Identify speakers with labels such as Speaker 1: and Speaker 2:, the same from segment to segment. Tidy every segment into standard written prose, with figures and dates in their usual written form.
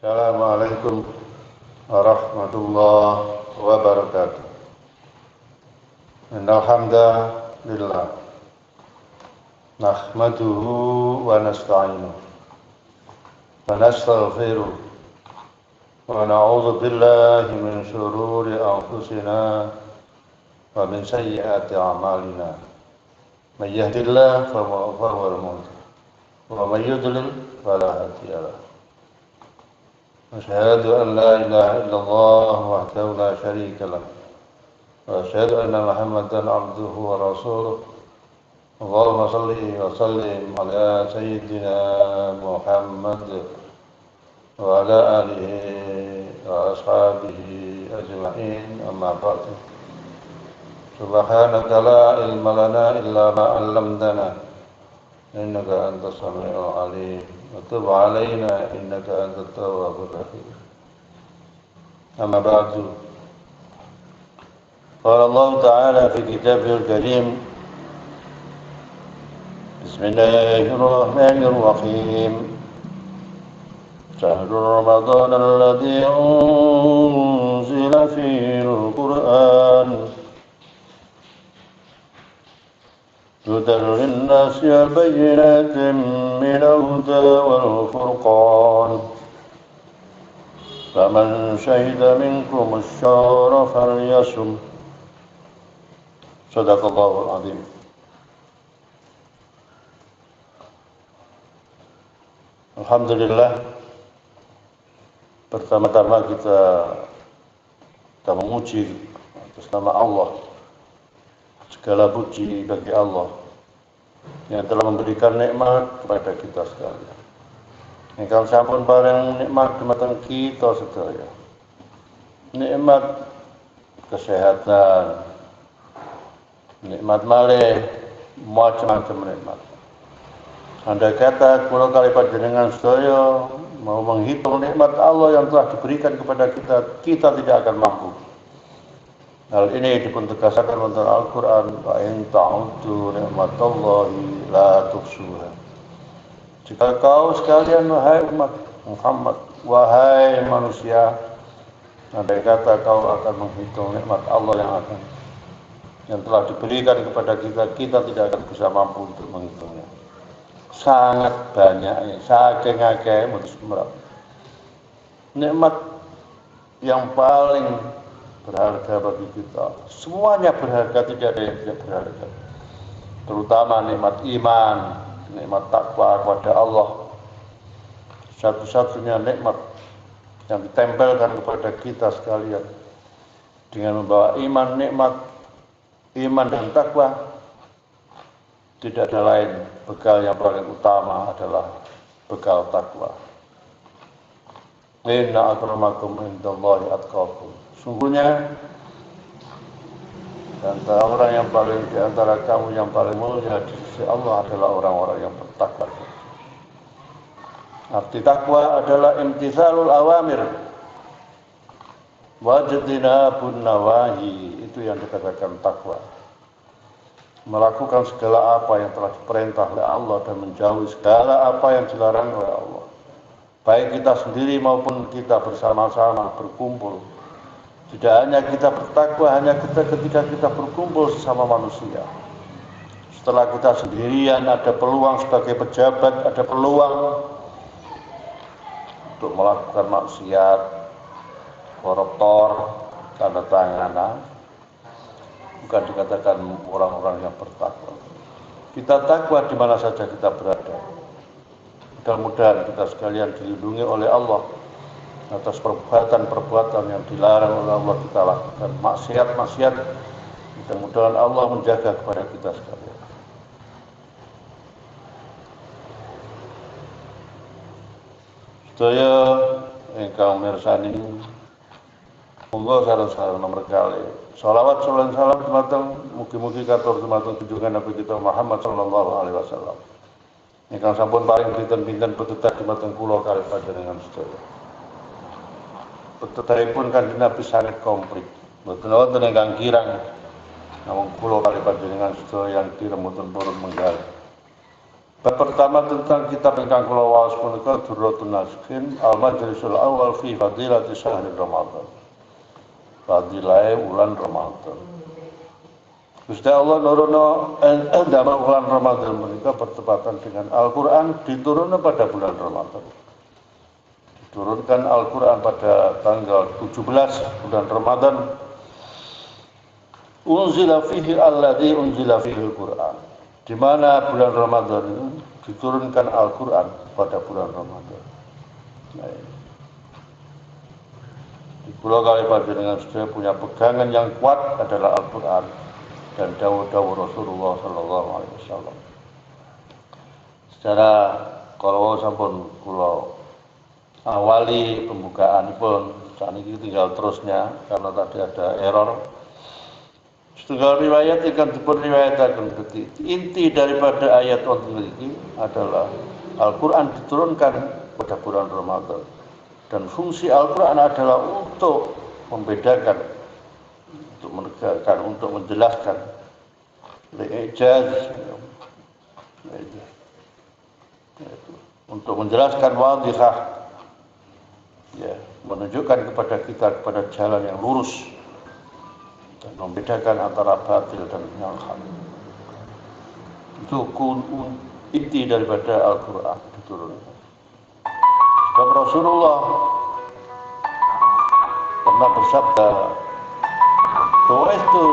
Speaker 1: Assalamualaikum warahmatullahi wabarakatuh. Innal hamdalillah nahmaduhu wa nasta'inuhu wa nastaghfiruh wa na'udzu billahi min shururi anfusina wa min sayyiati a'malina. May yahdihillahu fa huwal muhtadi wa may yudlil fala hadiya lahu. أشهد أن لا إله إلا الله وحده لا شريك له وأشهد أن محمدا عبده ورسوله اللهم صل وسلم على سيدنا محمد وعلى آله وأصحابه أجمعين أما بعد سبحانك لا علم لنا إلا ما علمتنا إنك أنت السميع العليم وتب علينا إنك أنت التواب الرحيم أما بعد قال الله تعالى في كتابه الكريم بسم الله الرحمن الرحيم شهر رمضان الذي أنزل فيه القرآن هدى للناس وبينات من الهدى والفرقان فمن شهد منكم الشهر فليصم صدق الله العظيم. Alhamdulillah, pertama-tama kita memuji atas nama Allah. Segala puji bagi Allah yang telah memberikan nikmat kepada kita sekalian. Ingkang sampun paring nikmat dumateng kita sedaya. Nikmat kesehatan, nikmat malih, macam-macam nikmat. Andai kata kula kali panjenengan sedaya mau menghitung nikmat Allah yang telah diberikan kepada kita, kita tidak akan mampu. Hal ini dipuntegaskan dalam Al-Quran, wa in ta'uddu ni'matallahi la tuhsuha. Jika kau sekalian wahai umat Muhammad, wahai manusia, andai kata kau akan menghitung nikmat Allah yang telah diberikan kepada kita, kita tidak akan bisa mampu untuk menghitungnya. Sangat banyak, saking akeh nikmat yang paling berharga bagi kita. Semuanya berharga, tidak ada yang tidak berharga. Terutama nikmat iman, nikmat takwa kepada Allah. Satu-satunya nikmat yang ditempelkan kepada kita sekalian dengan membawa iman, nikmat iman dan takwa. Tidak ada lain, bekal yang paling utama adalah bekal takwa. Inna akramakum indallahi atqakum. Sungguhnya di antara kamu yang paling mulia di sisi Allah adalah orang-orang yang bertakwa. Arti takwa adalah imtitsalul awamir wa ijtinabun nawahi. Itu yang dikatakan takwa. Melakukan segala apa yang telah diperintah oleh Allah dan menjauhi segala apa yang dilarang oleh Allah. Baik kita sendiri maupun kita bersama-sama berkumpul. Tidak hanya kita bertakwa, hanya ketika kita berkumpul sesama manusia. Setelah kita sendirian, ada peluang sebagai pejabat, ada peluang untuk melakukan maksiat, koruptor, tanda tangan. Bukan dikatakan orang-orang yang bertakwa. Kita takwa di mana saja kita berada. Mudah-mudahan kita sekalian dilindungi oleh Allah atas perbuatan-perbuatan yang dilarang oleh Allah kita lakukan, maksiat-maksiat. Mudah-mudahan Allah menjaga kepada kita sekalian. Sedaya ingkang mirsani, monggo sareng-sareng nomor kali shalawat salam dumateng mugi-mugi katur dumateng junjungan Nabi kita Muhammad sallallahu alaihi wasallam. Ingkang sampun paring pinten-pinten pitutur dumateng kula kalih panjenengan sedaya. Pituturipun Kanjeng Nabi sangat komplit. Mboten wonten ingkang kirang. Namung kula kalih panjenengan sedaya yang diremuten purun menggal. Bab pertama tentang kitab ingkang kula waos punika Durratun Nasikhin al-majlisul awal fi fadilati syahr Ramadan. Fadilahe wulan Ramadan. Gusti Allah nurono damel wulan Ramadan menika bertepatan dengan Al-Qur'an diturunkan pada bulan Ramadan. Diturunkan Al-Qur'an pada tanggal 17 bulan Ramadan. Unzila fihi alladzi unzila fihi al-Qur'an. Di mana bulan Ramadan itu diturunkan Al-Quran pada bulan Ramadan. Nah, di pulau kali panjenengan sudah punya pegangan yang kuat adalah Al-Quran dan dawuh-dawuh Rasulullah Sallallahu Alaihi Wasallam. Secara kalau sampun pulau awali pembukaan pun saat ini tinggal terusnya karena tadi ada error. Setunggal riwayat yang diperriwayatkan inti daripada ayat ini adalah Al-Quran diturunkan pada bulan Ramadan dan fungsi Al-Quran adalah untuk membedakan, untuk menegakkan, untuk menjelaskan untuk menjelaskan wadihah, ya, menunjukkan kepada kita kepada jalan yang lurus dan membedakan antara batil dan yang hak. Itu inti daripada Al-Quran diturunkan. Sebab Rasulullah pernah bersabda, "Bu'itsu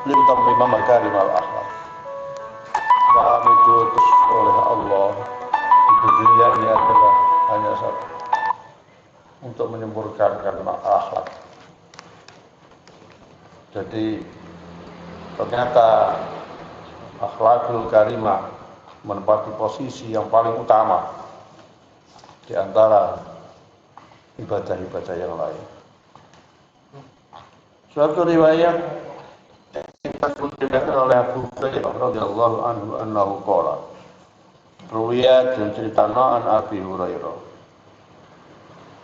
Speaker 1: litammima makarimal akhlak." Kami diutus oleh Allah di dunia ini adalah hanya satu, untuk menyempurnakan akhlak. Jadi ternyata akhlakul karimah menempati posisi yang paling utama di antara ibadah-ibadah yang lain. Suatu riwayat diriwayatkan oleh Abu Hurairah radhiyallahu anhu annahu qala. Riwayat dan cerita an Abi Hurairah.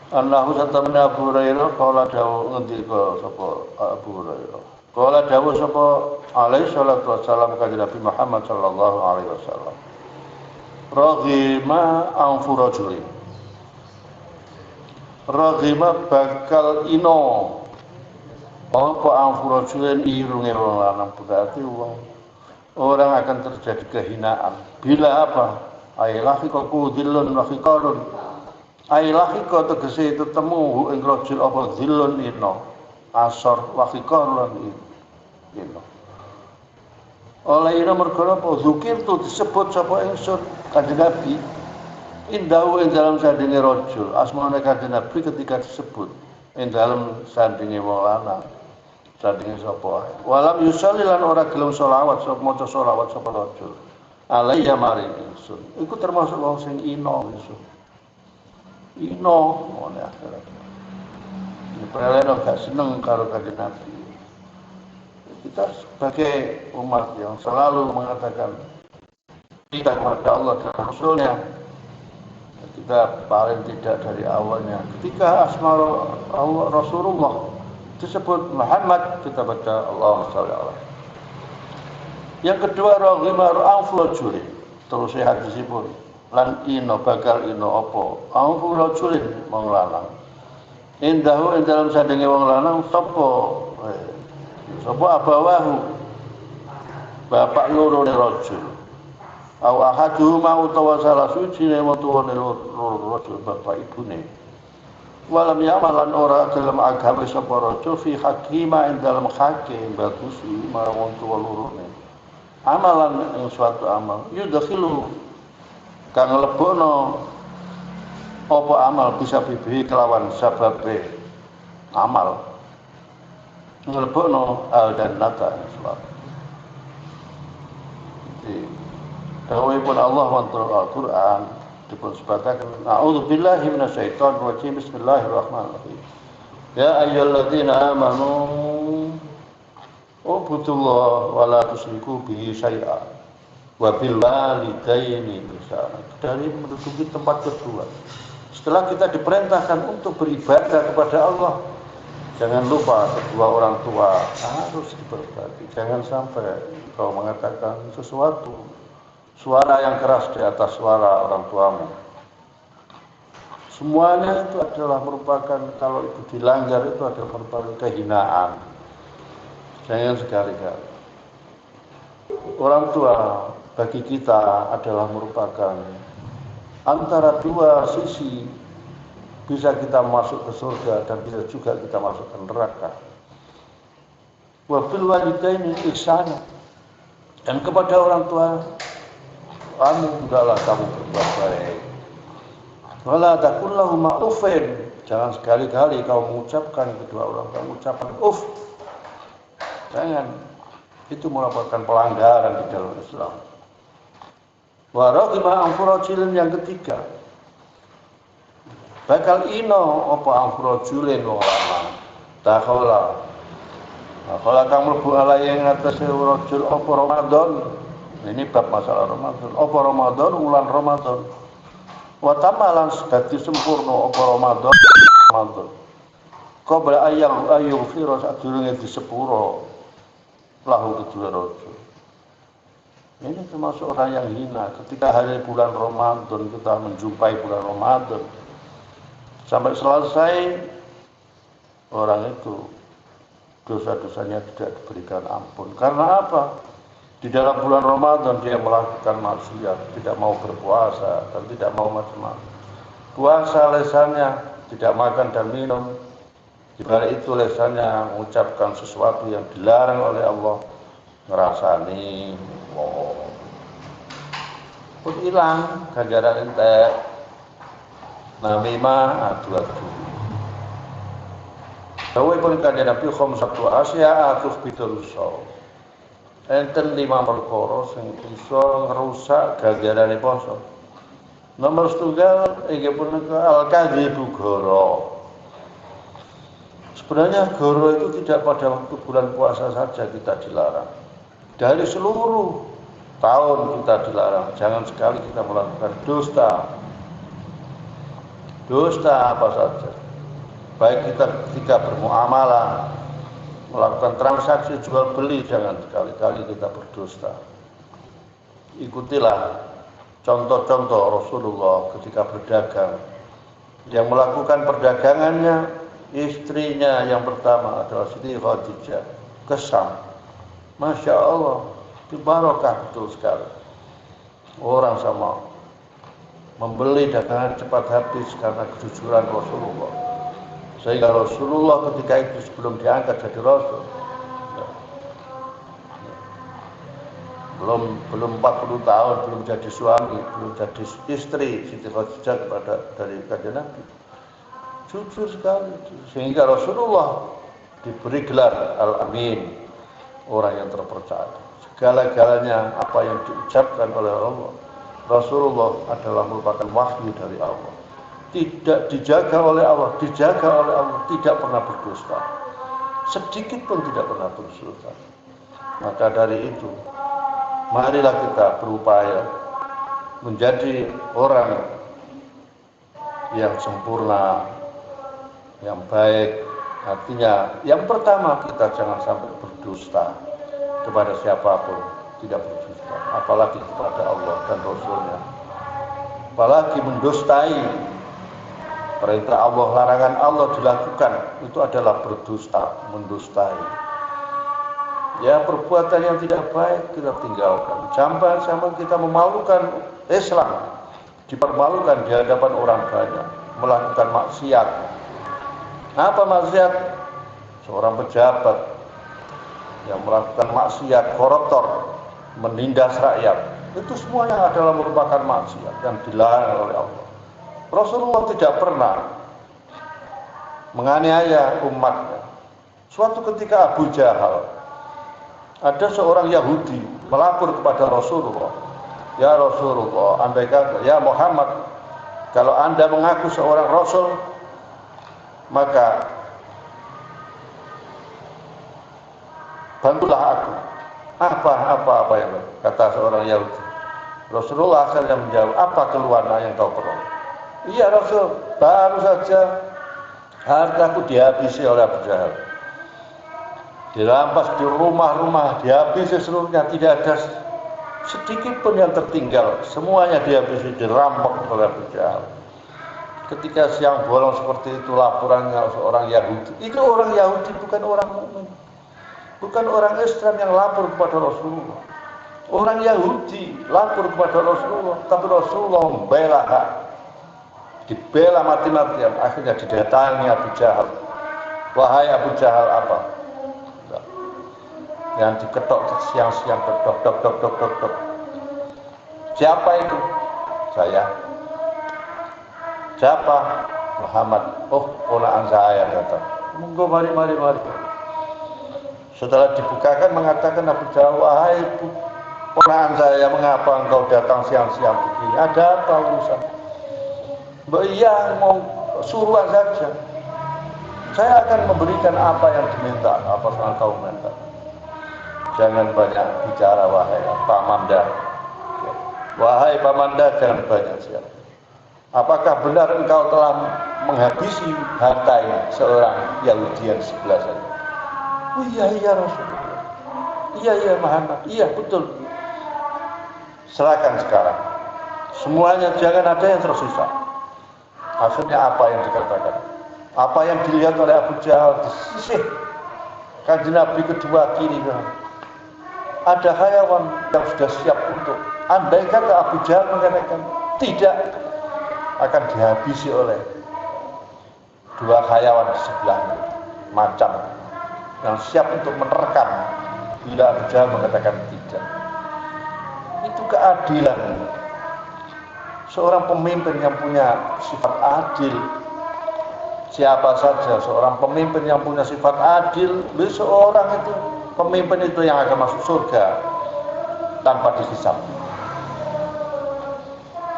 Speaker 1: Annahu satamna Abu Hurairah qala dawuh ngendika sapa Abu Hurairah. Qala dawuh sapa alaihi salatu wassalam kanjeng Nabi Muhammad sallallahu alaihi wasallam. Raghima anfu rajulin. Raghima bakal ino apa anfu rajulin irunge wong lanang berarti orang akan terjadi kehinaan. Bila apa? Ailahi qaku dhillun wa fiqarun. Ailahi kau tegese itu temu ing rajul apa dhillun ino asor wa fiqarun ino. Oleh ino mergo apa zikir tu disebut sapa ingsun kanjeng Nabi indahu ing dalam sandinge rajul asmane kanjeng Nabi ketika disebut ing dalam sandinge wong lanang sandinge sapa walam yusalli lan ora gelem selawat sapa maca selawat sapa rajul alayya maring ingsun iku termasuk wong sing ino ingsun ino ngene akhirat. Peleno gak seneng karo kanjeng Nabi. Kita sebagai umat yang selalu mengatakan kita kepada Allah dan Rasulnya, kita paling tidak dari awalnya. Ketika asma Allah Rasulullah disebut Muhammad, kita baca Allahumma shalli alaihi. Yang kedua raghima anfulajuri terus hadisipun lan ino bakal ino apa anfu rajulin wong lanang indahu ing dalam sandinge wong lanang sapa abawahu bapak loro ne rajul au ahaduhuma utawa salah suci ne watuwane loro rajul bapak ibune walam yamalan ora dalam agama sapa rajul fi hakima ing dalam hakim bagus marang wong tuwa loro ne amalan ing suatu amal yudkhilu kang lebokno apa amal bisa bibi kelawan sababe amal lebokno al dan nata suatu. Jadi dawuhipun Allah wonten Al-Qur'an dipun sebataken a'udzubillahi minasyaitonir rajim bismillahirrahmanirrahim ya ayyuhalladzina amanu ubudullah wa la tusyriku bihi syai'a wa bil walidaini ihsana. Dari menduduki tempat kedua setelah kita diperintahkan untuk beribadah kepada Allah, jangan lupa kedua orang tua harus diberbakti. Jangan sampai kau mengatakan sesuatu suara yang keras di atas suara orang tuamu. Semuanya itu adalah merupakan, kalau itu dilanggar itu adalah merupakan kehinaan. Jangan sekali-kali. Orang tua bagi kita adalah merupakan antara dua sisi, bisa kita masuk ke surga dan bisa juga kita masuk ke neraka. Wa bil walidaini ihsana, dan kepada orang tua kamu hendaklah kamu berbuat baik. Wala taqul lahum uffin, jangan sekali-kali kau mengucapkan kedua orang tua mengucapkan uff. Jangan, itu merupakan pelanggaran di dalam Islam. Wa raghima anfurajilin, yang ketiga, bakal ino apa anfurajilin wong lanang takhala. Kalau kang mlebu ala yang ngatasé rajul apa Ramadan. Ini bab masalah Ramadan. Apa Ramadan, ulan Ramadan. Wa tamalan dadi sempurna apa Ramadan. Qabla ayyung fira sadurunge disepuro lahu kedua rajul. Ini termasuk orang yang hina. Ketika hari bulan Ramadan kita menjumpai bulan Ramadan sampai selesai, orang itu dosa-dosanya tidak diberikan ampun. Karena apa? Di dalam bulan Ramadan dia melakukan maksiat, tidak mau berpuasa dan tidak mau macam-macam. Puasa lesannya tidak makan dan minum. Di balik itu lesannya mengucapkan sesuatu yang dilarang oleh Allah, ngerasani, pun hilang ganjaran entek. Namimah adu-adu. Dawai pun kanjeng Nabi khamsatu asya atuf bidul shaum. Enten 5 perkara sing bisa ngrusak ganjarane poso. Nomor setunggal inggih punika al-kadzibu goro. Sebenarnya goro itu tidak pada waktu bulan puasa saja kita dilarang. Dari seluruh tahun kita dilarang. Jangan sekali kita melakukan dusta. Dusta apa saja. Baik kita ketika bermuamalah, melakukan transaksi jual beli, jangan sekali-kali kita berdusta. Ikutilah contoh-contoh Rasulullah ketika berdagang. Yang melakukan perdagangannya, istrinya yang pertama adalah Siti Khadijah, Kesam. Masya Allah, barokah betul sekali. Orang sama membeli dagangan cepat habis karena kejujuran Rasulullah. Sehingga Rasulullah ketika itu sebelum diangkat jadi Rasul, belum 40 tahun, belum jadi suami, belum jadi istri Siti Khadijah dari kanjeng Nabi. Jujur sekali, sehingga Rasulullah diberi gelar Al-Amin, orang yang terpercaya. Segala-galanya apa yang diucapkan oleh Allah, Rasulullah adalah merupakan wahyu dari Allah. Tidak dijaga oleh Allah, tidak pernah berdusta. Sedikit pun tidak pernah berdusta. Maka dari itu, marilah kita berupaya menjadi orang yang sempurna, yang baik. Artinya, yang pertama kita jangan sampai berdusta kepada siapapun, tidak berdusta, apalagi kepada Allah dan Rasul-Nya. Apalagi mendustai perintah Allah, larangan Allah dilakukan, itu adalah berdusta, mendustai. Ya, perbuatan yang tidak baik kita tinggalkan. Sampai kita memalukan Islam, dipermalukan di hadapan orang banyak, melakukan maksiat. Apa maksiat? Seorang pejabat yang melakukan maksiat, koruptor, menindas rakyat, itu semuanya adalah merupakan maksiat yang dilarang oleh Allah. Rasulullah tidak pernah menganiaya umatnya. Suatu ketika Abu Jahal, ada seorang Yahudi melapor kepada Rasulullah, ya Rasulullah, andai kata, ya Muhammad, kalau Anda mengaku seorang Rasul, maka bantulah aku. Apa yang kata seorang Yahudi. Rasulullah SAW menjawab, apa keluarnya yang kau peroleh? Iya Rasul, baru saja hartaku dihabisi oleh Abu Jahal. Dirampas di rumah-rumah, dihabisi seluruhnya, tidak ada sedikit pun yang tertinggal, semuanya dihabisi, dirampok oleh Abu Jahal. Ketika siang bolong seperti itu laporannya seorang Yahudi, itu orang Yahudi bukan orang mukmin, bukan orang Islam yang lapor kepada Rasulullah. Orang Yahudi lapor kepada Rasulullah, tapi Rasulullah membela, dibela mati-matian. Akhirnya didatangi Abu Jahal. Wahai Abu Jahal, apa? Yang diketok siang-siang, dok. Siapa itu? Saya. Siapa? Muhammad. Oh, ponakan saya, kata. Monggo, mari. Setelah dibukakan mengatakan Abu Jahal, wahai ponakan saya, mengapa engkau datang siang-siang begini? Ada apa urusan? Iya, mau suruhan saja. Saya akan memberikan apa yang diminta, apa yang kau minta. Jangan banyak bicara, wahai Pamanda. Wahai Pamanda, jangan banyak siap. Apakah benar engkau telah menghabisi harta seorang Yahudi yang sebelah sana? Oh iya Rasulullah. Iya Muhammad. Iya betul. Serahkan sekarang. Semuanya, jangan ada yang tersisa. Akhirnya apa yang dikatakan? Apa yang dilihat oleh Abu Jahal di sisi Kanjeng Nabi kedua kiri kanan. Ada hayawan yang sudah siap untuk, andai kata Abu Jahal mengatakan tidak, akan dihabisi oleh dua hayawan di sebelahnya, macam yang siap untuk menerkam bila Abu Jahal mengatakan tidak. Itu keadilan. Seorang pemimpin yang punya sifat adil, siapa saja seorang pemimpin yang punya sifat adil, seorang itu pemimpin itu yang akan masuk surga tanpa dihisab.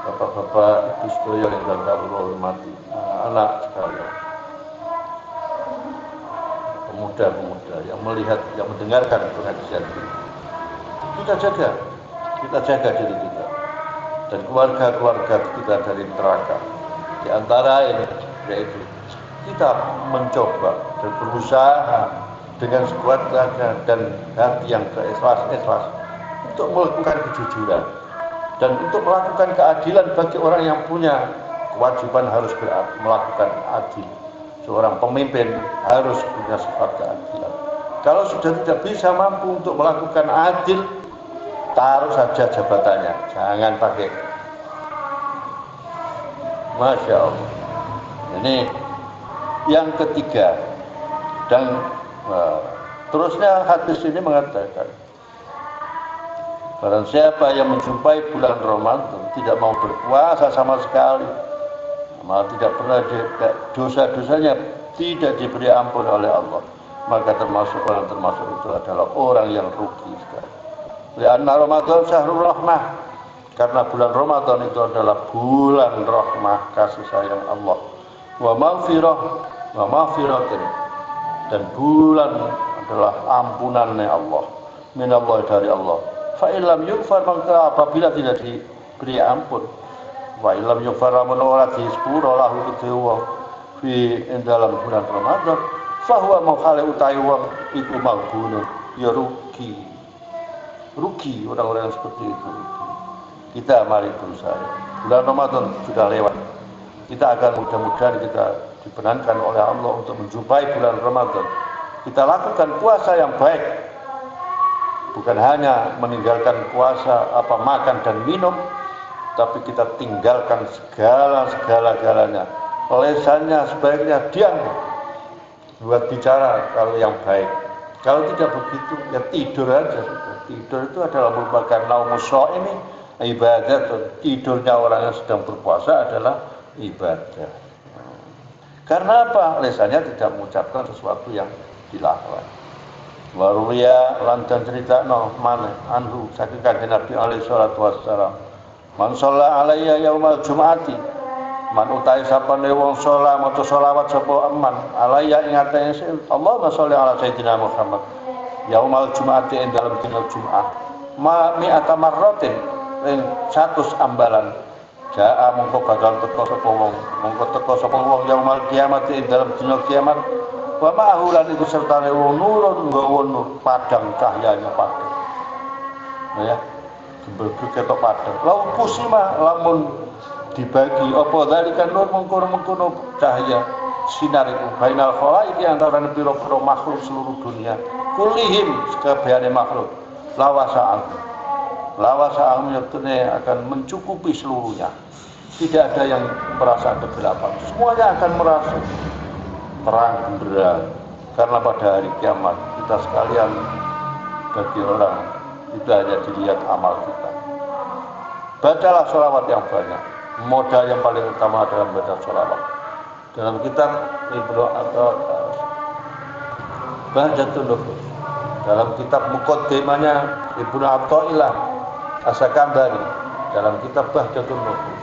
Speaker 1: Bapak-bapak, ibu sedaya yang Allah hormati, anak sekalian, pemuda-pemuda yang melihat, yang mendengarkan pengajian ini, kita jaga diri kita dan keluarga-keluarga kita dari neraka. Di antara ini yaitu kita mencoba dan berusaha dengan sekuat tenaga dan hati yang ikhlas untuk melakukan kejujuran dan untuk melakukan keadilan bagi orang yang punya kewajiban harus melakukan adil. Seorang pemimpin harus punya sifat keadilan. Kalau sudah tidak bisa mampu untuk melakukan adil, taruh saja jabatannya, jangan pakai. Masya Allah. Ini yang ketiga, dan terusnya hadis ini mengatakan, barang siapa yang menjumpai bulan Ramadan tidak mau berpuasa sama sekali, malah tidak pernah dosa-dosanya tidak diberi ampun oleh Allah, maka termasuk itu adalah orang yang rugi sekali. Karena Ramadan syahrul rahmah, karena bulan Ramadan itu adalah bulan rahmah, kasih sayang Allah, wa maghfiratin, dan bulan adalah ampunannya Allah, minallah, dari Allah. Fa illam yughfar, maka apabila tidak diberi ampun, wa illam yughfar, menolak di sepuro lahu kedua di dalam bulan Ramadan, fahuwa maukhale utai wong iku maghbunun, ya rugi orang-orang yang seperti itu. Kita mari berusaha. Bulan Ramadan sudah lewat, kita akan mudah-mudahan kita dibenarkan oleh Allah untuk menjumpai bulan Ramadan. Kita lakukan puasa yang baik, bukan hanya meninggalkan puasa makan dan minum, tapi kita tinggalkan segala-galanya. Lesannya sebaiknya diam, buat bicara kalau yang baik. Kalau tidak begitu, ya tidur aja. Tidur itu adalah merupakan naumus shaimi, ibadah. Tidurnya orang yang sedang berpuasa adalah ibadah. Karena apa? Lesannya tidak mengucapkan sesuatu yang dilarang. Waruya lantan cerita maneh anhu saking Kanjeng Nabi alaihi salatu wassalam, man shalla alayya yaumal jum'ati, man utai sapane wong sholat maca sholawat sapa eman alayya ing atase Allahumma sholli ala sayyidina Muhammad yaumal jum'ati ing dalam dina Jumat ma mi'ata marratin ing 100 ambalan jaa mongko bakal teka sapa wong yaumal kiamat ing dalam dina kiamat wa ma'hulan iku sertane wong nurun nggawa nur padang cahyanya padang. Ya. gembel ketok padang. Lau pusima lamun dibagi apa dzalika nur mengkono-mengkono cahaya sinar iku bainal khalaiqi antara pira-pira makhluk seluruh dunia. Kulihim sekabehane makhluk lawasa'al yaktune akan mencukupi seluruhnya. Tidak ada yang merasa kegelapan. Semuanya akan merasa terang benderang. Karena pada hari kiamat kita sekalian bagi orang itu hanya dilihat amal kita. Bacalah sholawat yang banyak. Modal yang paling utama adalah membaca sholawat. Dalam kitab Ibnu atau Bahjatul Nufus, dalam kitab Muqaddimahnya Ibnu Athaillah As-Sakandari, dalam kitab Bahjatul Nufus,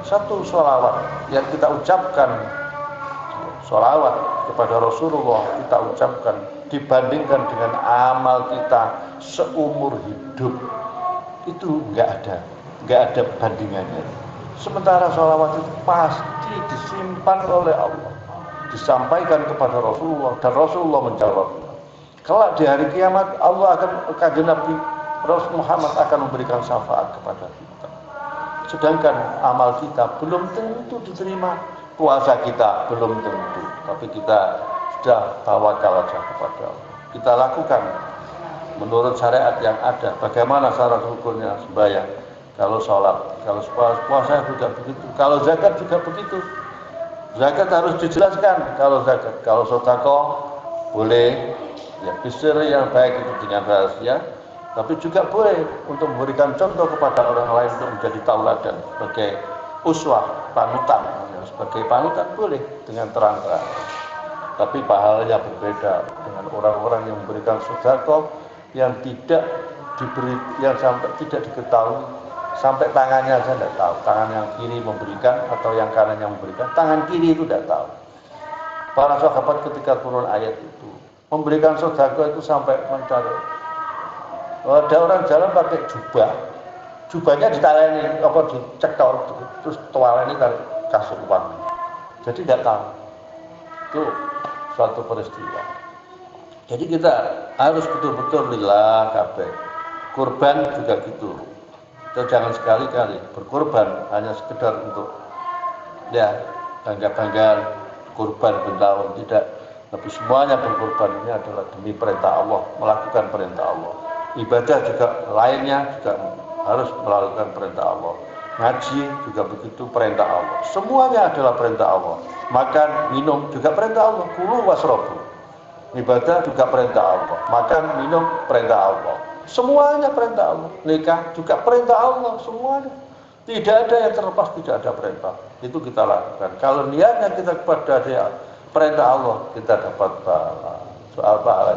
Speaker 1: satu sholawat yang kita ucapkan, sholawat kepada Rasulullah kita ucapkan dibandingkan dengan amal kita seumur hidup itu nggak ada bandingannya. Sementara sholawat itu pasti disimpan oleh Allah, disampaikan kepada Rasulullah dan Rasulullah menjawabnya. Kelak di hari kiamat Allah akan, kanjeng Nabi Rasul Muhammad akan memberikan syafaat kepada kita. Sedangkan amal kita belum tentu diterima, puasa kita belum tentu, tapi kita sudah tawakal saja kepada Allah. Kita lakukan menurut syariat yang ada. Bagaimana syarat hukumnya sembahyang, kalau sholat, kalau puasa juga begitu, kalau zakat juga begitu. Zakat harus dijelaskan. Kalau zakat, kalau sedekah boleh, ya bisir yang baik itu dengan rahasia, tapi juga boleh untuk memberikan contoh kepada orang lain untuk menjadi tauladan sebagai uswah, panutan, sebagai panutan boleh dengan terang-terang. Tapi pahalanya berbeda dengan orang-orang yang memberikan sedekah yang tidak diberi, yang sampai tidak diketahui, sampai tangannya saja tidak tahu, tangan yang kiri memberikan atau yang kanan yang memberikan, tangan kiri itu tidak tahu. Para sahabat ketika turun ayat itu memberikan sedekah itu sampai mencari. Ada orang jalan pakai jubahnya ditaleni, apa dicekal, terus tualeni kasih uang. Jadi tidak tahu. Itu suatu peristiwa. Jadi kita harus betul-betul lillah kabeh. Kurban juga gitu. Kita jangan sekali-kali berkorban hanya sekedar untuk ya bangga-banggaan kurban bentahun, tidak. Tapi semuanya berkorban ini adalah demi perintah Allah, melakukan perintah Allah. Ibadah juga lainnya juga harus melakukan perintah Allah. Ngaji juga begitu, perintah Allah. Semuanya adalah perintah Allah. Makan, minum juga perintah Allah. Kulu wasrobu. Ibadah juga perintah Allah. Makan, minum perintah Allah. Semuanya perintah Allah. Nikah juga perintah Allah. Semuanya. Tidak ada yang terlepas, tidak ada perintah. Itu kita lakukan. Kalau niatnya kita kepada dia perintah Allah, kita dapat pahala. Soal pahala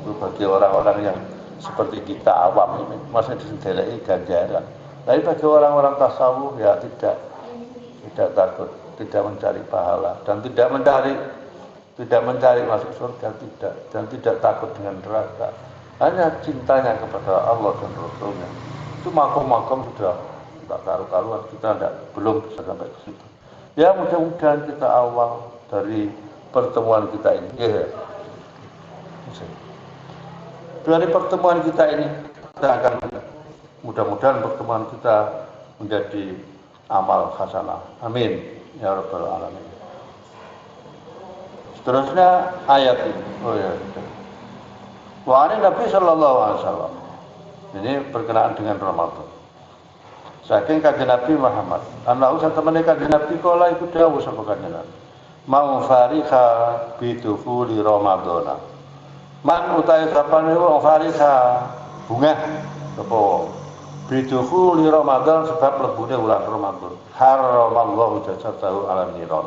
Speaker 1: itu bagi orang-orang yang seperti kita awam ini masih disendelai ganjaran. Tapi bagi orang-orang tasawuf ya tidak takut, tidak mencari pahala dan tidak mencari masuk surga, tidak, dan tidak takut dengan neraka. Hanya cintanya kepada Allah dan Rasulnya. Itu makom-makom sudah tak karu-karuan, kita belum bisa sampai ke situ. Ya mudah-mudahan kita awal dari pertemuan kita ini. Ya. Dari pertemuan kita ini kita akan mudah-mudahan pertemuan kita menjadi amal hasanah. Amin ya rabbal alamin. Seterusnya ayat ini. Oh ya. Wa Nabi sallallahu alaihi wasallam. Ini berkenaan dengan Ramadan. Saking kanjeng Nabi Muhammad, ana usah temene kanjeng Nabi kala iku dawuh sapa kanjeng Nabi. Mau farikha bidufuli Ramadana. Man utahe sapane wong farikha bunga apa bidufuli Ramadan sebab mlebune wulan Ramadan. Haramallahu jasadahu ala niran.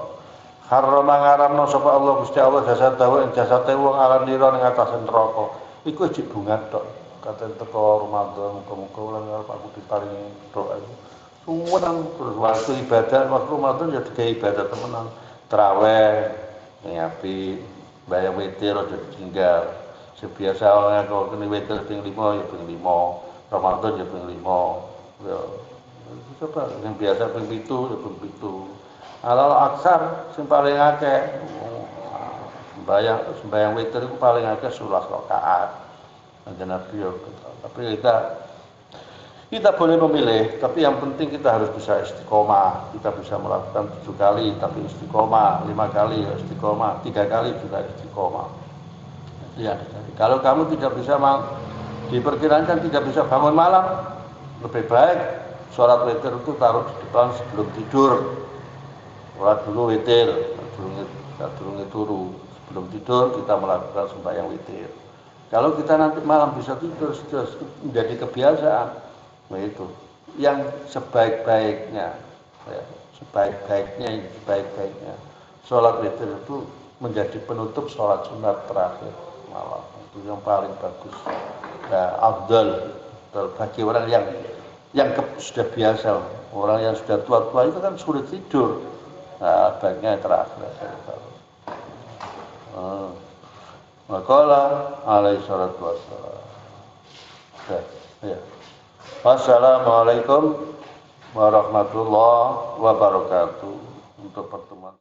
Speaker 1: Harama ngaramno sapa Allah Gusti Allah jasadahu ing jasate wong ala niran ing atas neraka. Iku jek bunga tok. Kata teko Ramadan, muga-muga ulang arep aku diparingi doa itu. Suwenang terus waktu ibadah, waktu Ramadan ya digawe ibadah temenan. Traweh, ngapi, bayang witir aja ditinggal. Sebiasa orang kok kene witir ping 5 ya ping 5, Ramadan ya ping 5. Ya coba yang biasa ping 7 ya ping 7. Alal aksar sing paling akeh sembayang witir itu paling akeh 11 rakaat. Kanjeng Nabi ya. Tapi kita boleh memilih, tapi yang penting kita harus bisa istiqomah. Kita bisa melakukan 7 kali, tapi istiqomah, 5 kali ya istiqomah, 3 kali juga istiqomah. Itu yang dicari. Kalau kamu tidak bisa, diperkirakan tidak bisa bangun malam, lebih baik sholat witir itu taruh di depan sebelum tidur. Sholat dulu witir, durunge turu. Sebelum tidur kita melakukan sembahyang witir. Kalau kita nanti malam bisa tidur, sudah menjadi kebiasaan. Nah itu yang sebaik-baiknya, ya, sebaik-baiknya sholat witir itu menjadi penutup sholat sunat terakhir malam. Itu yang paling bagus. Ya, afdal bagi orang yang sudah biasa. Orang yang sudah tua-tua itu kan sulit tidur. Nah, baiknya terakhir. Maqala alaihi salatu wassalam. Ya. Wassalamualaikum warahmatullahi wabarakatuh. Untuk pertemuan